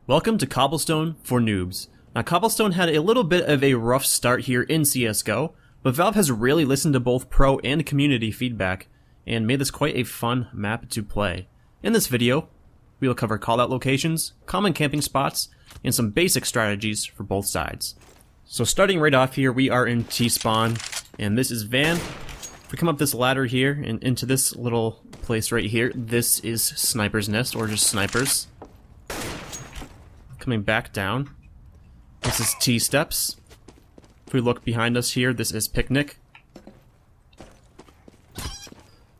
Welcome to Cobblestone for Noobs. Now, Cobblestone had a little bit of a rough start here in CSGO, but Valve has really listened to both pro and community feedback, and made this quite a fun map to play. In this video, we will cover callout locations, common camping spots, and some basic strategies for both sides. So starting right off here, we are in T-spawn, and this is Van. If we come up this ladder here, and into this little place right here, this is Sniper's Nest, or just Snipers. Coming back down, this is T-steps. If we look behind us here, this is Picnic.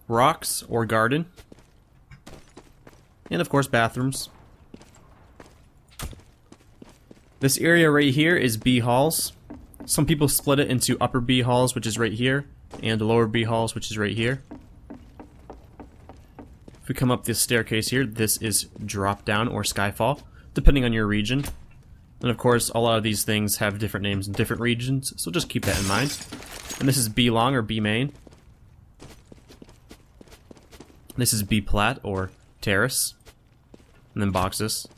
Rocks, or Garden. And of course, bathrooms. This area right here is B halls. Some people split it into upper B halls, which is right here, and lower B halls, which is right here. If we come up this staircase here, this is drop down or skyfall, depending on your region. And of course, a lot of these things have different names in different regions, so just keep that in mind. And this is B long or B main. This is B plat or terrace. And then boxes.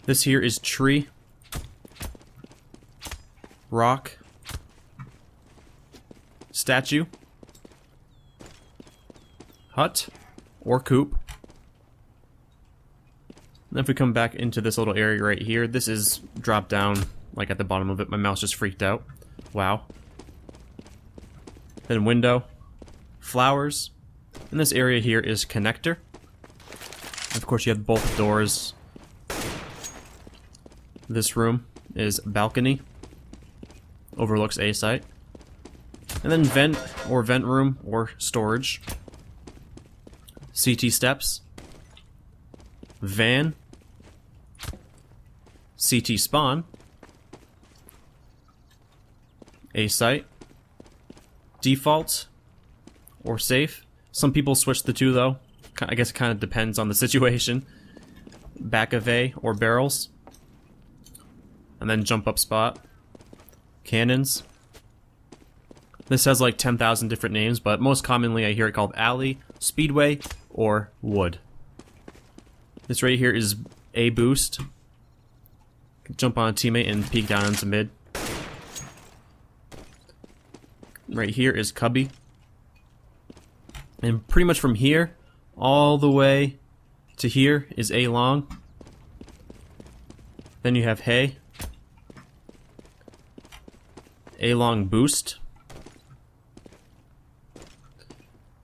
This here is tree, rock, statue, hut, or coop. And if we come back into this little area right here, this is drop down, like at the bottom of it. My mouse just freaked out. Wow. Then window, flowers, and this area here is connector. Of course, you have both doors. This room is balcony. Overlooks A site. And then vent or vent room or storage. CT steps. Van. CT spawn. A site. Default. Or safe. Some people switch the two though. I guess it kind of depends on the situation. Back of A or barrels. And then jump up spot. Cannons. This has like 10,000 different names, but most commonly I hear it called alley, speedway, or wood. This right here is A boost. Jump on a teammate and peek down into mid. Right here is cubby. And pretty much from here all the way to here is A long. Then you have hay. A long boost.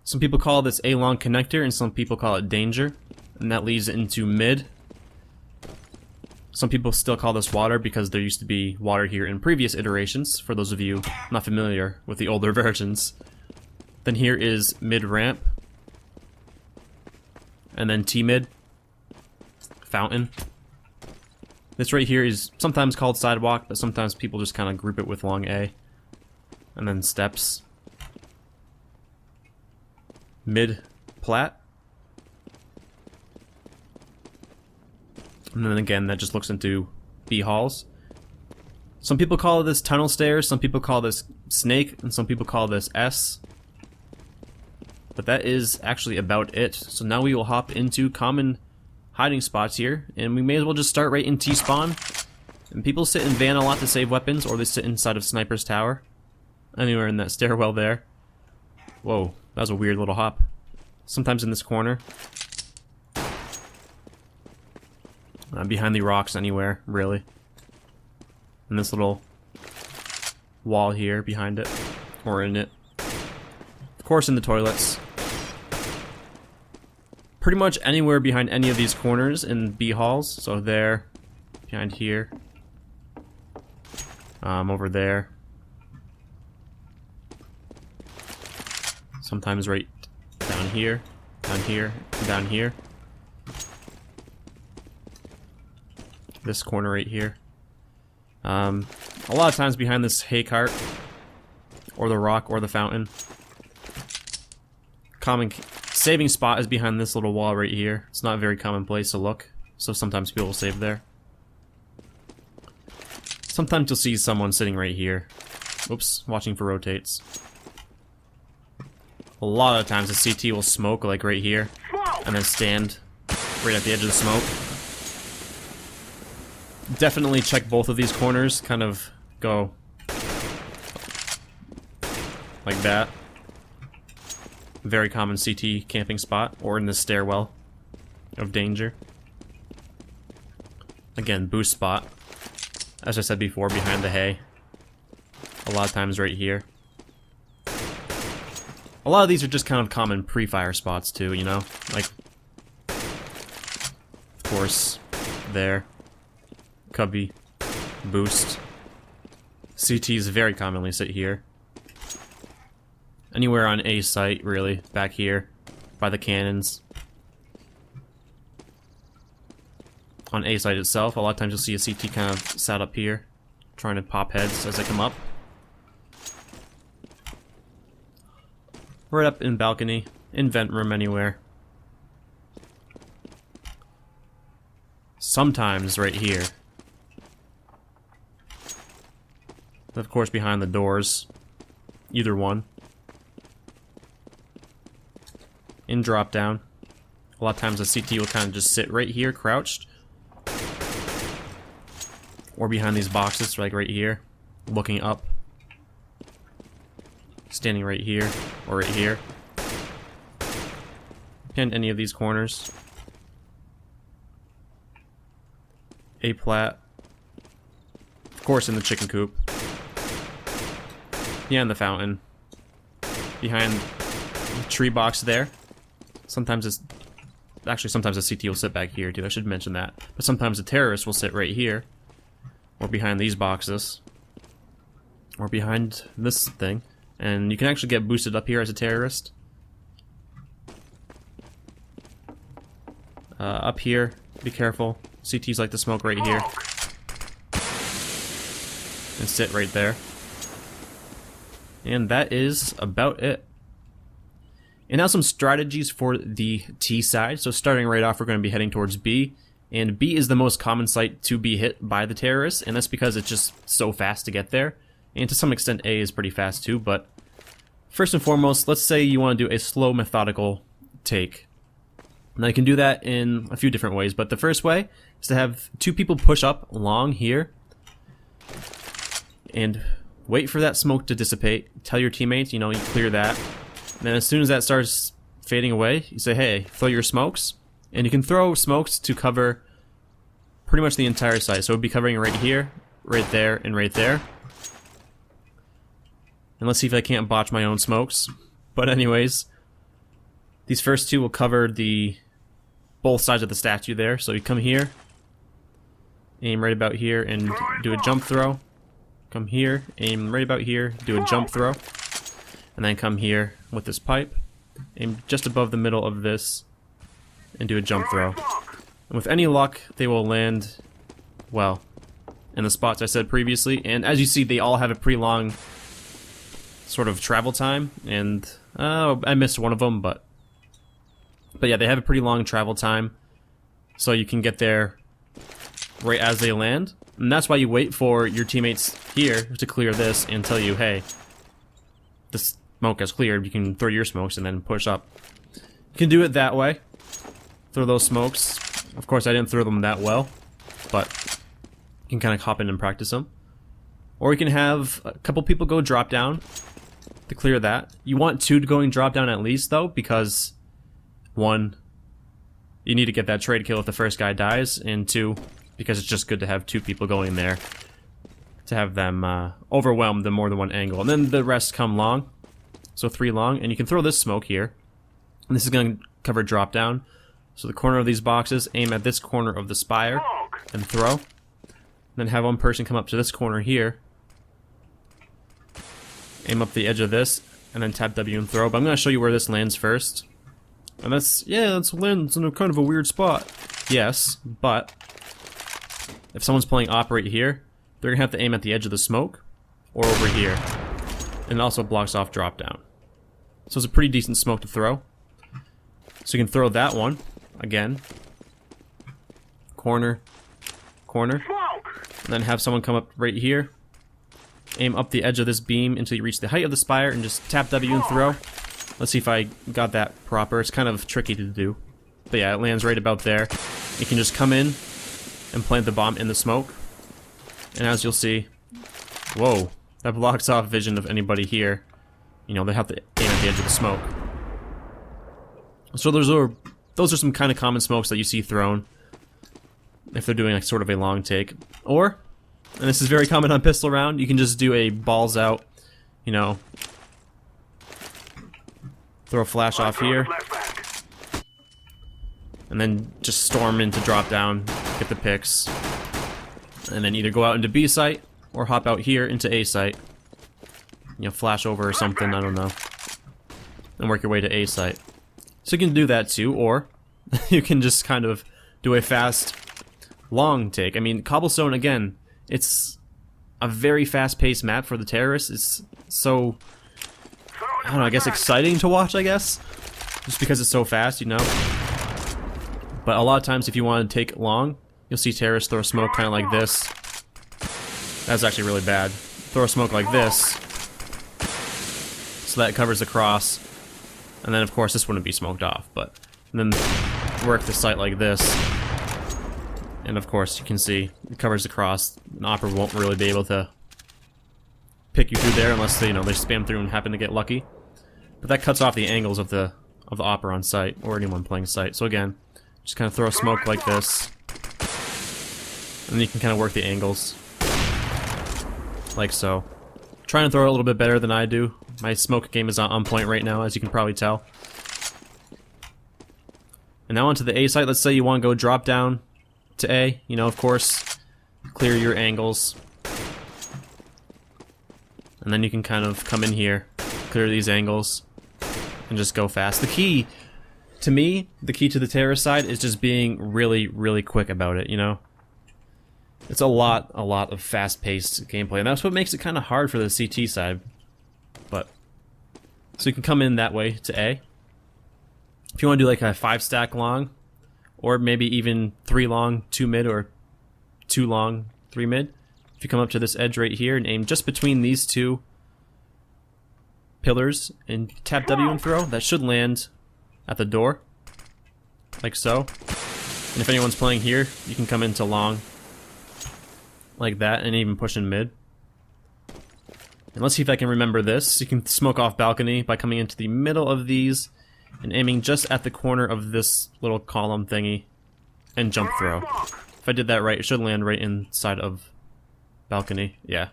Some people call this A long connector and some people call it danger. And that leads into mid. Some people still call this water because there used to be water here in previous iterations, for those of you not familiar with the older versions. Then here is mid ramp. And then T-mid. Fountain. This right here is sometimes called sidewalk, but sometimes people just kind of group it with long A. And then steps. Mid plat. And then again, that just looks into B halls. Some people call this tunnel stairs, some people call this snake, and some people call this S. But that is actually about it. So now we will hop into common hiding spots here, and we may as well just start right in T-spawn. And people sit in van a lot to save weapons, or they sit inside of Sniper's tower. Anywhere in that stairwell there. Whoa, that was a weird little hop. Sometimes in this corner. Behind the rocks anywhere, really. And this little wall here behind it, or in it. Of course in the toilets. Pretty much anywhere behind any of these corners in B halls. So there, behind here, over there. Sometimes right down here, down here, and down here. This corner right here. A lot of times behind this hay cart, or the rock, or the fountain. Common saving spot is behind this little wall right here. It's not a very common place to look, so sometimes people will save there. Sometimes you'll see someone sitting right here. Oops, watching for rotates. A lot of times the CT will smoke like right here, and then stand right at the edge of the smoke. Definitely check both of these corners, kind of go like that. Very common CT camping spot, or in the stairwell of danger. Again, boost spot. As I said before, behind the hay. A lot of times right here. A lot of these are just kind of common pre-fire spots too, you know? Like, of course, there. Cubby. Boost. CTs very commonly sit here. Anywhere on A site, really. Back here. By the cannons. On A site itself, a lot of times you'll see a CT kind of sat up here, trying to pop heads as they come up. Right up in balcony, in vent room, anywhere. Sometimes right here. Of course, behind the doors. Either one. In drop down. A lot of times the CT will kind of just sit right here, crouched. Or behind these boxes, like right here. Looking up. Standing right here, or right here. Pinned any of these corners. A plat. Of course in the chicken coop. Behind the fountain. Behind the tree box there. Sometimes it's... Actually, sometimes the CT will sit back here too, I should mention that. But sometimes the terrorist will sit right here. Or behind these boxes. Or behind this thing. And you can actually get boosted up here as a terrorist. Up here, be careful. CTs like to smoke right here. And sit right there. And that is about it. And now some strategies for the T side. So starting right off, we're going to be heading towards B. And B is the most common site to be hit by the terrorists. And that's because it's just so fast to get there. And to some extent, A is pretty fast too, but first and foremost, let's say you want to do a slow, methodical take. Now you can do that in a few different ways, but the first way is to have two people push up long here and wait for that smoke to dissipate. Tell your teammates, you know, you clear that. And then as soon as that starts fading away, you say, hey, throw your smokes. And you can throw smokes to cover pretty much the entire site. So it would be covering right here, right there, and right there. And let's see if I can't botch my own smokes. But anyways, these first two will cover the both sides of the statue there. So you come here, aim right about here, and do a jump throw. Come here, aim right about here, do a jump throw. And then come here with this pipe, aim just above the middle of this, and do a jump throw. And with any luck, they will land, well, in the spots I said previously. And as you see, they all have a pretty long sort of travel time, and I missed one of them, but yeah, they have a pretty long travel time, so you can get there right as they land, and that's why you wait for your teammates here to clear this and tell you, hey, the smoke has cleared, you can throw your smokes and then push up. You can do it that way, throw those smokes. Of course, I didn't throw them that well, but you can kind of hop in and practice them. Or you can have a couple people go drop down to clear that. You want two going drop down at least, though, because one, you need to get that trade kill if the first guy dies, and two, because it's just good to have two people going there to have them overwhelmed in more than one angle. And then the rest come long, so 3 long, and you can throw this smoke here. And this is going to cover drop down. So the corner of these boxes, aim at this corner of the spire and throw. Then have one person come up to this corner here, aim up the edge of this, and then tap W and throw. But I'm going to show you where this lands first. And that's, yeah, that's lands in a kind of a weird spot. Yes, but if someone's playing op right here, they're going to have to aim at the edge of the smoke, or over here. And it also blocks off drop down. So it's a pretty decent smoke to throw. So you can throw that one, again. Corner, corner. And then have someone come up right here. Aim up the edge of this beam until you reach the height of the spire and just tap W and throw. Let's see if I got that proper. It's kind of tricky to do. But yeah, it lands right about there. You can just come in, and plant the bomb in the smoke. And as you'll see, whoa, that blocks off vision of anybody here. You know, they have to aim at the edge of the smoke. So those are some kind of common smokes that you see thrown if they're doing like sort of a long take. Or, and this is very common on pistol round, you can just do a balls out, you know, throw a flash off here, and then just storm in to drop down, get the picks, and then either go out into B site or hop out here into A site. You know, flash over or something, I don't know, and work your way to A site. So you can do that too, or you can just kind of do a fast, long take. I mean, Cobblestone, again, it's a very fast-paced map for the terrorists. It's so, I don't know, I guess exciting to watch, I guess, just because it's so fast, you know. But a lot of times if you want to take long, you'll see terrorists throw smoke kind of like this. That's actually really bad. Throw a smoke like this, so that covers the cross, and then of course this wouldn't be smoked off, but then work the site like this, and of course you can see it covers the cross. An opera won't really be able to pick you through there unless they, you know, they spam through and happen to get lucky. But that cuts off the angles of the opera on site, or anyone playing site. So again, just kind of throw a smoke like this, and then you can kind of work the angles like so. Trying to throw it a little bit better than I do. My smoke game is on point right now, as you can probably tell. And now onto the A site. Let's say you want to go drop down to A. You know, of course, clear your angles. And then you can kind of come in here, clear these angles, and just go fast. The key, to me, the key to the terrorist side is just being really, really quick about it, you know? It's a lot of fast-paced gameplay, and that's what makes it kind of hard for the CT side. But so you can come in that way to A. If you want to do like a 5-stack long, or maybe even 3 long, 2 mid, or 2 long, 3 mid. If you come up to this edge right here and aim just between these two pillars and tap W and throw, that should land at the door, like so. And if anyone's playing here, you can come into long like that, and even push in mid. And let's see if I can remember this. You can smoke off balcony by coming into the middle of these and aiming just at the corner of this little column thingy and jump throw. If I did that right, it should land right inside of balcony. Yeah.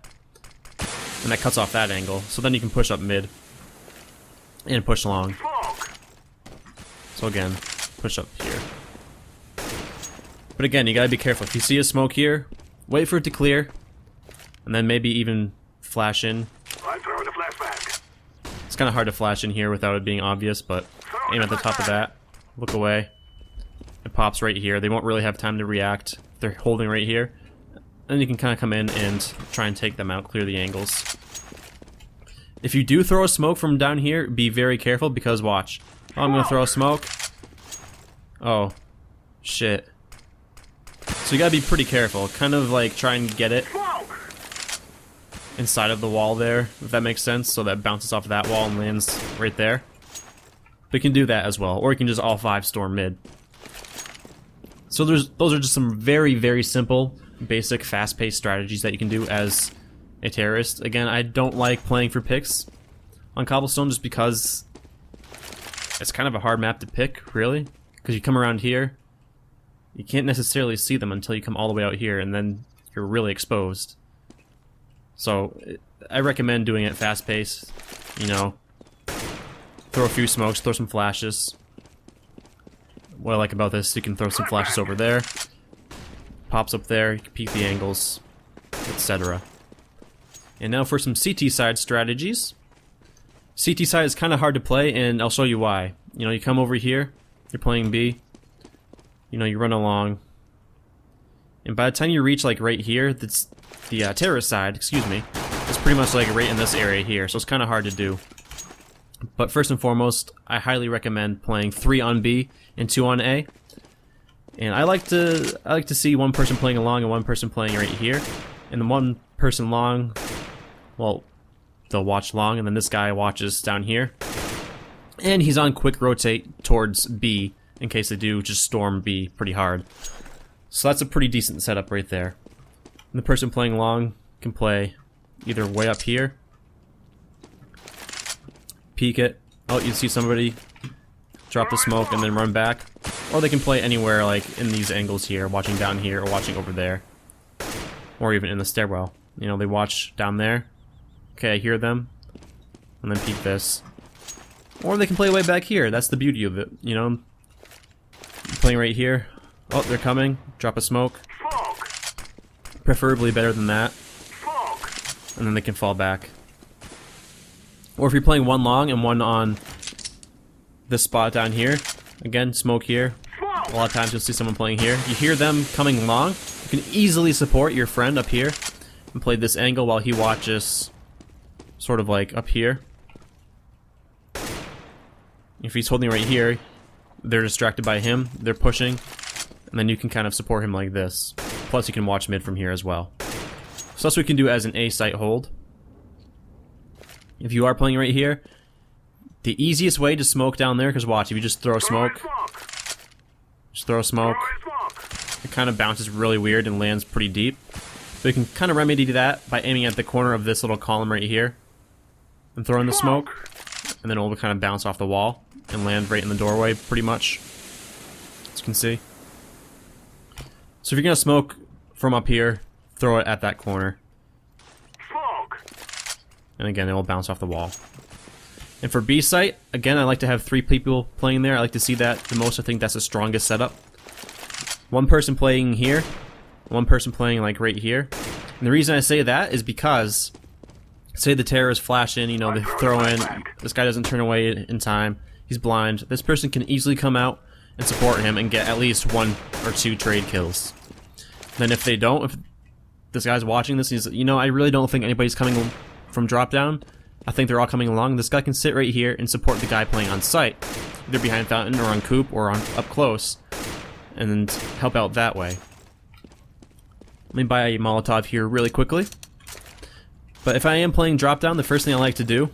And that cuts off that angle. So then you can push up mid and push long. So again, push up here. But again, you gotta be careful. If you see a smoke here, wait for it to clear, and then maybe even flash in. It's kind of hard to flash in here without it being obvious, but aim at the top of that, look away. It pops right here. They won't really have time to react. They're holding right here. Then you can kind of come in and try and take them out, clear the angles. If you do throw a smoke from down here, be very careful, because watch. Oh, I'm gonna throw a smoke. Oh, shit. So you gotta be pretty careful. Kind of like try and get it inside of the wall there, if that makes sense, so that bounces off of that wall and lands right there. But you can do that as well, or you can just all 5 storm mid. So those are just some very, very simple, basic, fast-paced strategies that you can do as a terrorist. Again, I don't like playing for picks on Cobblestone just because it's kind of a hard map to pick, really. Because you come around here, you can't necessarily see them until you come all the way out here, and then you're really exposed. So I recommend doing it fast-paced, you know. Throw a few smokes, throw some flashes. What I like about this, you can throw some flashes over there. Pops up there, you can peek the angles, etc. And now for some CT side strategies. CT side is kind of hard to play, and I'll show you why. You know, you come over here, you're playing B. You know, you run along. And by the time you reach like right here, that's the terrorist side, excuse me, is pretty much like right in this area here, so it's kind of hard to do. But first and foremost, I highly recommend playing 3 on B and 2 on A. And I like to see one person playing along and one person playing right here. And the one person long, well, they'll watch long, and then this guy watches down here. And he's on quick rotate towards B in case they do just storm B pretty hard. So that's a pretty decent setup right there. And the person playing long can play either way up here, peek it, oh, you see somebody, drop the smoke and then run back, or they can play anywhere like in these angles here, watching down here or watching over there, or even in the stairwell. You know, they watch down there, okay, I hear them, and then peek this. Or they can play way back here, that's the beauty of it, you know, playing right here, oh, they're coming, drop a smoke, preferably better than that, and then they can fall back. Or if you're playing one long and one on this spot down here, again, smoke here, a lot of times you'll see someone playing here, you hear them coming long, you can easily support your friend up here and play this angle while he watches sort of like up here. If he's holding right here, they're distracted by him, they're pushing, and then you can kind of support him like this. Plus you can watch mid from here as well. So that's what we can do as an A site hold. If you are playing right here, the easiest way to smoke down there, because watch, if you just throw smoke, it kind of bounces really weird and lands pretty deep. So you can kind of remedy that by aiming at the corner of this little column right here and throwing the smoke, and then it will kind of bounce off the wall and land right in the doorway pretty much, as you can see. So if you're going to smoke from up here, throw it at that corner. And again, it will bounce off the wall. And for B site, again, I like to have 3 people playing there. I like to see that the most. I think that's the strongest setup. One person playing here, one person playing like right here. And the reason I say that is because, say the terrorists flash in, you know, they throw in, this guy doesn't turn away in time, he's blind. This person can easily come out and support him and get at least 1 or 2 trade kills. Then if they don't, if this guy's watching this, he's, you know, I really don't think anybody's coming from drop down. I think they're all coming along. This guy can sit right here and support the guy playing on site, either behind fountain or on coop or on up close, and help out that way. Let me buy a Molotov here really quickly. But if I am playing drop down, the first thing I like to do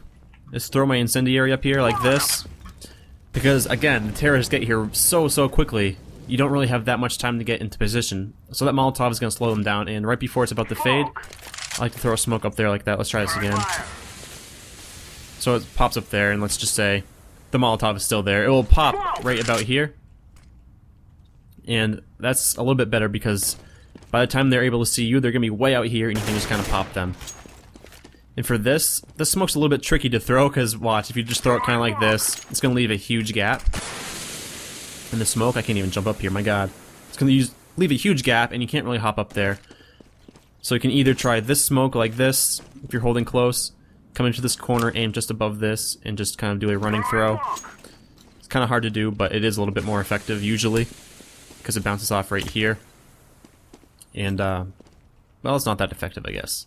is throw my incendiary up here like this, because again, the terrorists get here so quickly. You don't really have that much time to get into position. So that Molotov is going to slow them down, and right before it's about to fade, I like to throw a smoke up there like that. Let's try this again. So it pops up there, and let's just say the Molotov is still there. It will pop right about here. And that's a little bit better because by the time they're able to see you, they're going to be way out here, and you can just kind of pop them. And for this smoke's a little bit tricky to throw, because watch, if you just throw it kind of like this, it's going to leave a huge gap. In the smoke, I can't even jump up here, my god. It's going to leave a huge gap, and you can't really hop up there. So you can either try this smoke like this, if you're holding close, come into this corner, aim just above this, and just kind of do a running throw. It's kind of hard to do, but it is a little bit more effective usually, because it bounces off right here. And, well, it's not that effective, I guess.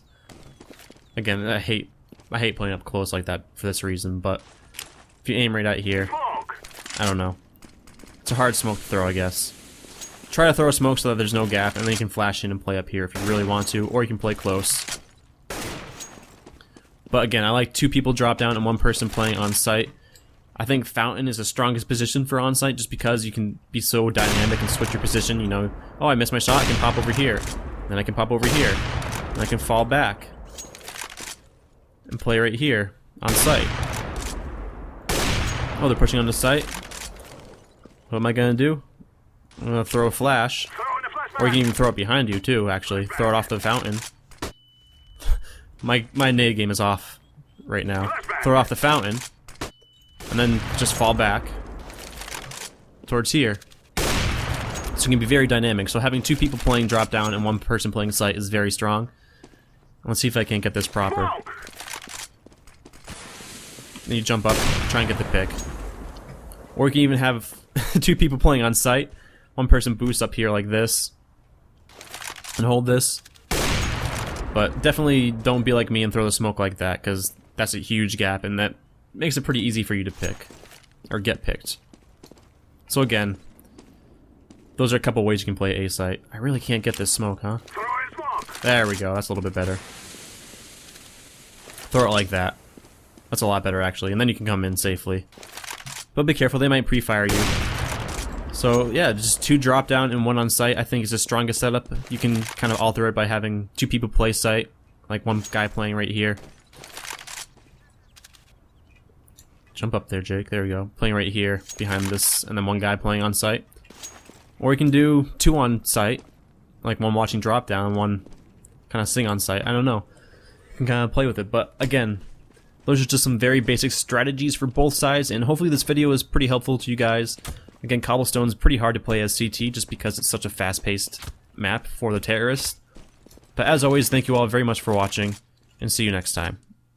Again, I hate playing up close like that for this reason, but if you aim right out here, I don't know. It's a hard smoke to throw, I guess. Try to throw a smoke so that there's no gap, and then you can flash in and play up here if you really want to, or you can play close. But again, I like 2 people drop down and 1 person playing on site. I think fountain is the strongest position for on site, just because you can be so dynamic and switch your position. You know, oh, I missed my shot, I can pop over here, then I can pop over here, and I can fall back and play right here on site. Oh, they're pushing on the site. What am I gonna do? I'm gonna throw a flash. Or you can even throw it behind you too, actually. Throw it off the fountain. my nade game is off right now. Throw it off the fountain. And then just fall back towards here. So it can be very dynamic. So having 2 people playing drop down and 1 person playing site is very strong. Let's see if I can't get this proper. Then you jump up, try and get the pick. Or you can even have 2 people playing on site. 1 person boosts up here like this. And hold this. But definitely don't be like me and throw the smoke like that, because that's a huge gap, and that makes it pretty easy for you to pick. Or get picked. So again, those are a couple ways you can play A site. I really can't get this smoke, huh? There we go, that's a little bit better. Throw it like that. That's a lot better, actually, and then you can come in safely. But be careful, they might pre-fire you. So yeah, just 2 drop down and 1 on site I think is the strongest setup. You can kind of alter it by having 2 people play site, like 1 guy playing right here. Jump up there, Jake. There we go. Playing right here behind this, and then 1 guy playing on site. Or you can do 2 on site, like 1 watching drop down and 1 kind of sing on site. I don't know. You can kind of play with it, but again, those are just some very basic strategies for both sides, and hopefully this video is pretty helpful to you guys. Again, Cobblestone is pretty hard to play as CT just because it's such a fast-paced map for the terrorists. But as always, thank you all very much for watching, and see you next time.